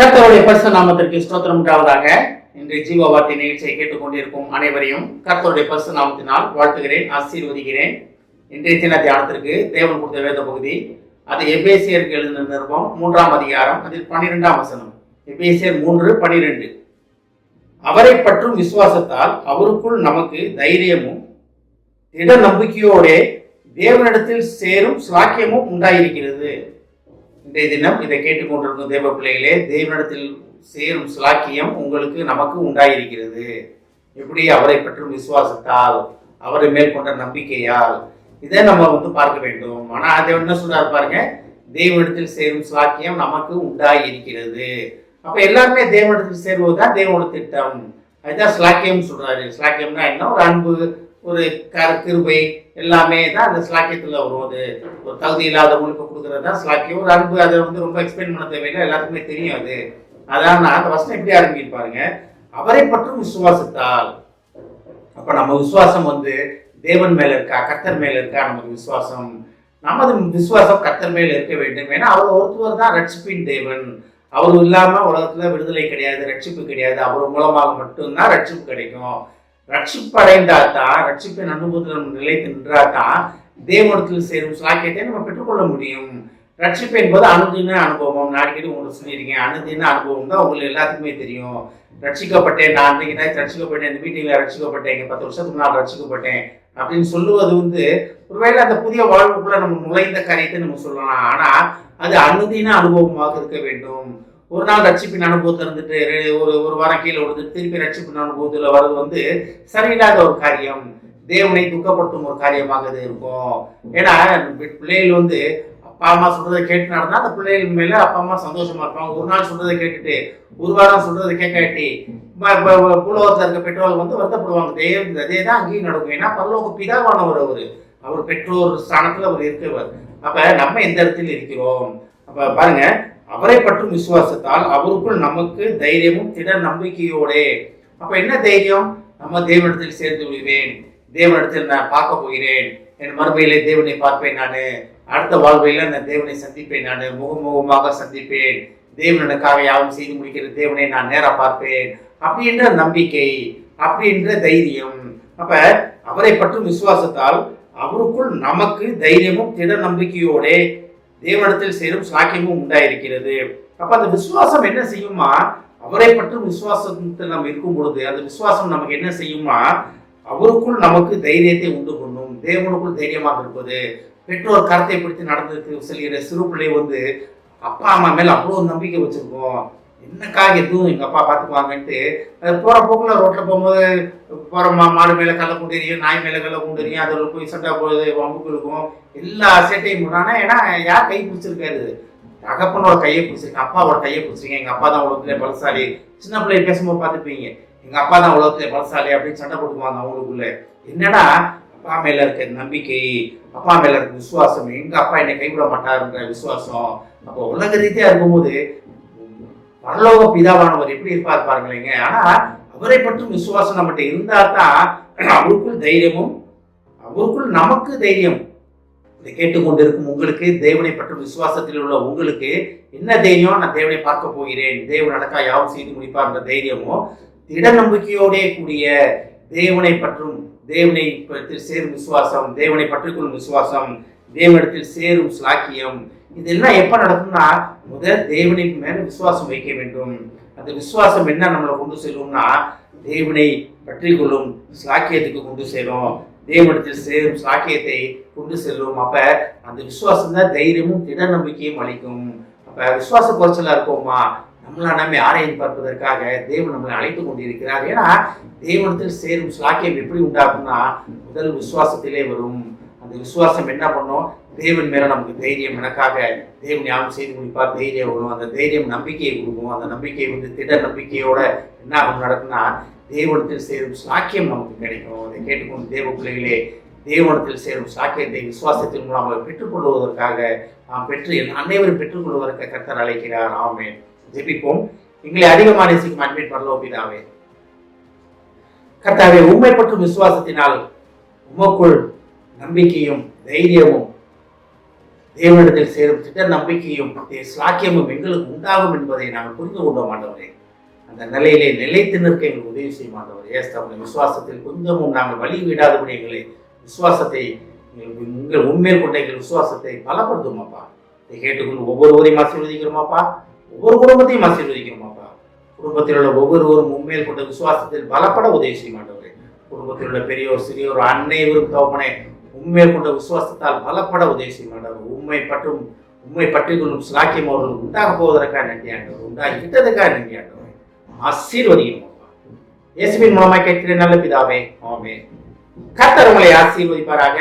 கர்த்தருடைய பரிசுத்த நாமத்திற்கு ஸ்தோத்திரம் உண்டாவதாக. இன்று ஜீவ வார்த்தை நிகழ்ச்சியை கேட்டுக்கொண்டிருக்கும் அனைவரையும் கர்த்தருடைய பரிசுத்த நாமத்தினால் வாழ்த்துகிறேன், ஆசீர்வதிக்கிறேன். இன்றைய தின தியானத்திற்கு தேவன் கொடுத்த வேத பகுதி, அது எபேசியருக்கு எழுதின நிருபம் 3ஆம் அதிகாரம், அதில் 12ஆம் வசனம். எபேசியர் 3:12. அவரை பற்றும் விசுவாசத்தால் அவருக்குள் நமக்கு தைரியமும் திட நம்பிக்கையோட தேவனிடத்தில் சேரும் ஸ்லாக்கியமும் உண்டாயிருக்கிறது. இன்றைய தினம் இதை கேட்டுக்கொண்டிருக்கும் தேவ பிள்ளைகளே, தேவனிடத்தில் சேரும் ஸ்லாக்கியம் உங்களுக்கு நமக்கு உண்டாயிருக்கிறது. எப்படி? அவரை பற்றும் விசுவாசத்தால், அவரை மேல் கொண்ட நம்பிக்கையால். இதை நம்ம பார்க்க வேண்டும். ஆனா அதை என்ன சொல்றாரு பாருங்க, தேவனிடத்தில் சேரும் ஸ்லாக்கியம் நமக்கு உண்டாயிருக்கிறது. அப்ப எல்லாருமே தேவனிடத்தில் சேருவதுதான் தேவனோட திட்டம். அதுதான் ஸ்லாக்கியம் சொல்றாரு. ஸ்லாக்கியம்னா என்ன? ஒரு அன்பு, ஒரு கிருபை, எல்லாமே தான் அந்த ஸ்லாக்கியத்துல வருவது. ஒரு தகுதி இல்லாதவங்களுக்கு கொடுக்கறது தான் ஸ்லாக்கியம். ஒரு அன்பு, அதை ரொம்ப எக்ஸ்பிளைன் பண்ண தேவையில்லை, எல்லாத்துக்குமே தெரியும் அது. அதான் அந்த வசனம் எப்படி ஆரம்பிப்பாருங்க, அவரை பற்றும் விசுவாசத்தால். அப்ப நம்ம விசுவாசம் தேவன் மேல இருக்கா, கர்த்தர் மேல இருக்கா? நமக்கு விசுவாசம், நமது விசுவாசம் கர்த்தர் மேல இருக்க வேண்டும். ஏன்னா அவர் ஒருத்தவர் தான் ரட்சிப்பின் தேவன். அவர் இல்லாம உலகத்துல விடுதலை கிடையாது, ரட்சிப்பு கிடையாது. அவர் மூலமாக மட்டும்தான் ரட்சிப்பு கிடைக்கும். ரட்சிப்பு அடைந்தாதான், ரட்சிப்பின் அனுபவத்தில் நம்ம நிலைத்து நின்றாதான் தேவனிடத்தில் சேரும் சாக்கியத்தை நம்ம பெற்றுக்கொள்ள முடியும். ரட்சிப்பு என்பது அனுதின அனுபவம். நான் அடிக்கடி உங்களுக்கு சொல்லியிருக்கேன், அனுதின அனுபவம் தான் உங்களுக்கு எல்லாத்துக்குமே தெரியும். ரட்சிக்கப்பட்டேன், நான் அன்றைக்கு ரட்சிக்கப்பட்டேன், இந்த மீட்டிங்ல ரட்சிக்கப்பட்டேன், 10 வருஷத்துக்கு நான் ரட்சிக்கப்பட்டேன் அப்படின்னு சொல்லுவது ஒருவேளை அந்த புதிய வாழ்வுக்குள்ள நம்ம நுழைந்த காரியத்தை நம்ம சொல்லலாம். ஆனா அது அனுதின அனுபவமாக இருக்க வேண்டும். ஒரு நாள் ரட்சிப்பின் அனுபவத்தை இருந்துட்டு ஒரு வாரம் கீழே விழுந்துட்டு திருப்பி ரட்சிப்பின் அனுபவத்துல வர்றது சரியில்லாத ஒரு காரியம், தேவனை துக்கப்படுத்தும் ஒரு காரியமாக இது இருக்கும். ஏன்னா பிள்ளைகள் அப்பா அம்மா சொல்றதை கேட்டு நடந்தா அந்த பிள்ளைகள் மேல அப்பா அம்மா சந்தோஷமா இருப்பாங்க. ஒரு நாள் சொல்றதை கேட்டுட்டு ஒரு வாரம் சொல்றதை கேட்காட்டி பூலோகத்துல இருக்க பெற்றோர்கள் வருத்தப்படுவாங்க. அதே தான் அங்கேயும் நடக்கும். ஏன்னா பரலோக பிதாவானவர் அவர் பெற்றோர் ஸ்தானத்துல அவர் இருக்கவர். அப்ப நம்ம எந்த இடத்துல இருக்கிறோம்? அப்ப பாருங்க, அவரை பற்றும் விசுவாசத்தால் அவருக்குள் நமக்கு தைரியமும் திட நம்பிக்கையோட. அப்ப என்ன தைரியம்? நம்ம தேவனிடத்தில் சேர்ந்து விடுவேன், தேவனிடத்தில் நான் பார்க்க போகிறேன், என் மறுமையிலே தேவனை பார்ப்பேன், நான் அடுத்த வாழ்வையில நான் தேவனை சந்திப்பேன், நான் முகமுகமாக சந்திப்பேன், தேவனுக்காக யாவும் செய்து முடிக்கிற தேவனை நான் நேரா பார்ப்பேன் அப்படின்ற நம்பிக்கை, அப்படின்ற தைரியம். அப்ப அவரை பற்றும் விசுவாசத்தால் அவருக்குள் நமக்கு தைரியமும் திட நம்பிக்கையோட தேவனிடத்தில் சேரும் சாக்கியமும் உண்டாயிருக்கிறது. அப்ப அந்த விசுவாசம் என்ன செய்யுமா? அவரை பற்றும் விசுவாசத்தில் நம்ம இருக்கும் பொழுது அந்த விசுவாசம் நமக்கு என்ன செய்யுமா? அவருக்குள் நமக்கு தைரியத்தை உண்டு பண்ணும். தேவனுக்குள் தைரியமாக இருப்பது. பெற்றோர் கருத்தை பிடித்து நடந்து செல்கிற சிறு பிள்ளை அப்பா அம்மா மேல அவ்வளவு நம்பிக்கை வச்சிருக்கோம். என்னக்காக எதுவும் எங்க அப்பா பார்த்துக்குவாங்கன்ட்டு போற போக்குல ரோட்ல போகும்போது போற மாடு மேல கல்ல கொண்டெறியும், நாய் மேல கல்ல கொண்டெறியும், அதில் போய் சண்டை போகுது, வம்புக்கு இருக்கும், எல்லா சேட்டையும் பண்ணானா. ஏன்னா யார் கை பிடிச்சிருக்காரு? தகப்பனோட கையை பிடிச்சிருக்கேன், அப்பாவோட கையை பிடிச்சிருக்கேன். எங்க அப்பா தான் உலகத்திலே பலசாலி. சின்ன பிள்ளை பேசும்போது பார்த்துப்பீங்க, எங்க அப்பா தான் உலகத்திலே பலசாலி அப்படின்னு சண்டை போட்டுக்குவாங்க அவங்களுக்குள்ள. என்னடா? அப்பா மேல இருக்க நம்பிக்கை, அப்பா மேல இருக்க விசுவாசம், எங்க அப்பா என்னை கைவிட மாட்டாருன்ற விசுவாசம். அப்போ உலக ரீதியா இருக்கும்போது பரலோக பிதாவானவர் எப்படி இருப்பார் பாருங்களேங்க. ஆனா அவரை பற்றும் விசுவாசம் நம்மகிட்ட இருந்தா தான் அவருக்குள் தைரியமும், அவருக்குள் நமக்கு தைரியம். இதை கேட்டுக்கொண்டிருக்கும் உங்களுக்கு, தேவனை பற்றும் விசுவாசத்தில் உள்ள உங்களுக்கு என்ன தைரியம்? நான் தேவனை பார்க்க போகிறேன், தேவன் நடக்கா யாவும் செய்து முடிப்பார்ன்ற தைரியமும், திட நம்பிக்கையோட கூடிய தேவனை பற்றும், தேவனை சேரும் விசுவாசம், தேவனை பற்றிக்கொள்ளும் விசுவாசம், தேவனிடத்தில் சேரும் ஸ்லாக்கியம். இதெல்லாம் எப்ப நடக்கும்னா, முதல் தேவனுக்கு மேல விசுவாசம் வைக்க வேண்டும். அந்த விசுவாசம் என்ன நம்மளை கொண்டு செல்லும்னா, தேவனை பற்றி கொள்ளும் ஸ்லாக்கியத்துக்கு கொண்டு செல்லும், தேவனிடத்தில் சேரும் ஸ்லாக்கியத்தை கொண்டு செல்லும். அப்ப அந்த விசுவாசம் தான் தைரியமும் திட நம்பிக்கையும் அளிக்கும். அப்ப விசுவாச குறைச்சலா இருக்கோமா? நம்மளா நம்ம யாரையும் பார்ப்பதற்காக தேவன் நம்மளை அழைத்து கொண்டிருக்கிறார். ஏன்னா தேவனிடத்தில் சேரும் ஸ்லாக்கியம் எப்படி உண்டாகும்னா, முதல் விசுவாசத்திலே வரும். அந்த விசுவாசம் என்ன பண்ணும்? தேவன் மேல நமக்கு தைரியம், எனக்காக தேவன் யாரும் செய்து முடிப்பார் தைரியம் வரும். அந்த தைரியம் நம்பிக்கையை கொடுக்கும். அந்த நம்பிக்கை திட நம்பிக்கையோட என்ன நடக்கும்னா, தேவனிடத்தில் சேரும் சாக்கியம் நமக்கு கிடைக்கும். அதை கேட்டுக்கொண்டு தேவ பிள்ளைகளே, தேவனிடத்தில் சேரும் சாக்கியத்தை விசுவாசத்தின் மூலமாக பெற்றுக்கொள்வதற்காக நாம் அனைவரும் பெற்றுக்கொள்வதற்கு கர்த்தர் அழைக்கிறார். ஆமென். ஜெபிப்போம். எங்களை அதிகமாக நேசிக்கும் அன்பின் பரலோக பிதாவே, கர்த்தாவே, உம்மை பற்றும் விசுவாசத்தினால் உமக்குள் நம்பிக்கையும் தைரியமும் தேவனிடத்தில் சேரும் திட்ட நம்பிக்கையும் ஸ்லாக்கியமும் எங்களுக்கு உண்டாகும் என்பதை நாங்கள் புரிந்து கொண்டோம் ஆண்டவரே. அந்த நிலையிலே நிலைத்து நிற்க எங்களுக்கு உதவி செய்யும் ஆண்டவரே. ஏஸ்தாவுடைய விசுவாசத்தில் கொஞ்சமும் நாங்கள் வழி விடாதபடி எங்களை விசுவாசத்தை உங்கள் உண்மையில் கொண்ட எங்கள் விசுவாசத்தை பலப்படுத்துமாப்பா. இதை கேட்டுக்கொண்டு ஒவ்வொருவரையும் ஆசீர்வதிக்கிறோமாப்பா, ஒவ்வொரு குடும்பத்தையும் ஆசீர்வதிக்கிறோமாப்பா. குடும்பத்தில் உள்ள ஒவ்வொருவரும் உண்மையில் கொண்ட விசுவாசத்தில் பலப்பட உதவி செய்ய மாட்டவரே. குடும்பத்தில் உள்ள பெரியோர் சிறியோர் அன்னைவரும் தகப்பனே உண்மையை கொண்ட விசுவாசத்தால் பலப்பட உதவி செய்ய மாட்டவர். உண்மை பற்றி கொள்ளும் சிலாக்கியம் அவர்களுக்கு உண்டாக போவதற்காக நன்றி ஆண்டவர், உண்டாகி விட்டதற்காக நன்றி ஆண்டவர். ஆசீர்வதிக்கிறோமாப்பா. இயேசுவின் மூலமாக கேட்கிறேன் நல்ல பிதாவே, ஆமென். கர்த்தர் உங்களை ஆசீர்வதிப்பாராக.